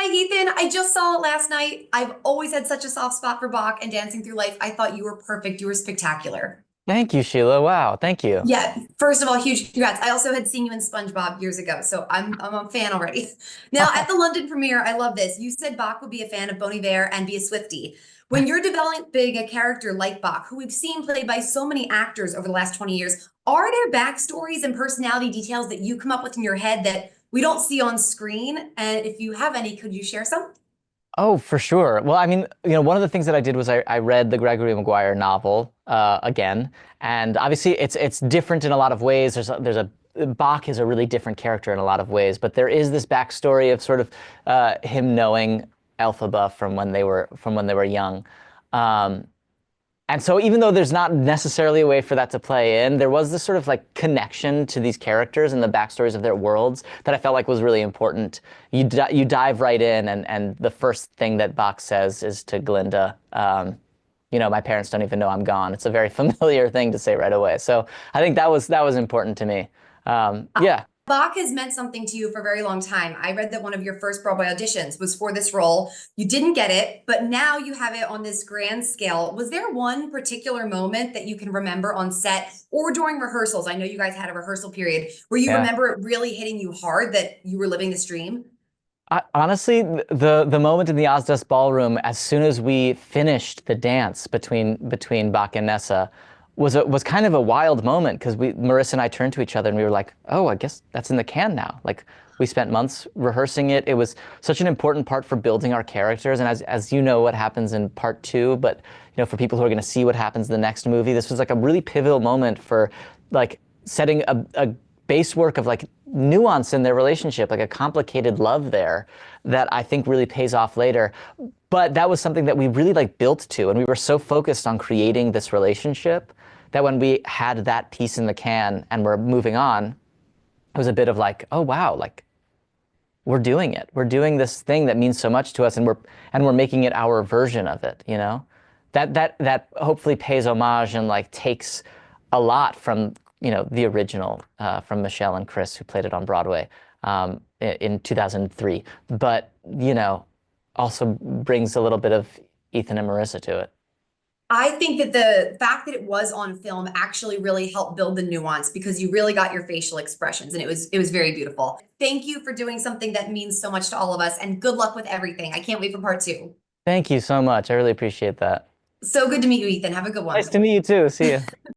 Hi, Ethan. I just saw it last night. I've always had such a soft spot for Bach and Dancing Through Life. I thought you were perfect. You were spectacular. Thank you, Sheila. Wow, thank you. Yeah, first of all, huge congrats. I also had seen you in SpongeBob years ago, so I'm a fan already. Now, at the London premiere, I love this. You said Bach would be a fan of Bon Iver and be a Swiftie. When you're developing a character like Bach, who we've seen played by so many actors over the last 20 years, are there backstories and personality details that you come up with in your head that we don't see on screen? And if you have any, could you share some? Oh, for sure. Well, I mean, one of the things that I did was I read the Gregory Maguire novel again, and obviously it's different in a lot of ways. There's a Bach is a really different character in a lot of ways, but there is this backstory of sort of him knowing Elphaba from when they were young. Um, And so even though there's not necessarily a way for that to play in, there was this sort of like connection to these characters and the backstories of their worlds that I felt like was really important. You dive right in, and the first thing that Bach says is to Glinda, my parents don't even know I'm gone. It's a very familiar thing to say right away. So I think that was important to me. Yeah. Bach has meant something to you for a very long time. I read that one of your first Broadway auditions was for this role. You didn't get it, but now you have it on this grand scale. Was there one particular moment that you can remember on set or during rehearsals? I know you guys had a rehearsal period where you Yeah. remember it really hitting you hard that you were living this dream. Honestly, the moment in the Ozdust Ballroom, as soon as we finished the dance between Bach and Nessa, was kind of a wild moment because we Marissa and I turned to each other and we were like, oh, I guess that's in the can now. Like we spent months rehearsing it. It was such an important part for building our characters, and as you know what happens in part two, but for people who are going to see what happens in the next movie, this was like a really pivotal moment for like setting a base work of like nuance in their relationship, like a complicated love there that I think really pays off later. But that was something that we really like built to, and we were so focused on creating this relationship that when we had that piece in the can and we're moving on, it was a bit of like, oh wow, like we're doing it. We're doing this thing that means so much to us, and we're making it our version of it. That hopefully pays homage and like takes a lot from the original from Michelle and Chris who played it on Broadway in 2003, but also brings a little bit of Ethan and Marissa to it. I think that the fact that it was on film actually really helped build the nuance because you really got your facial expressions and it was very beautiful. Thank you for doing something that means so much to all of us and good luck with everything. I can't wait for part two. Thank you so much. I really appreciate that. So good to meet you, Ethan. Have a good Nice one. to meet you too. See you.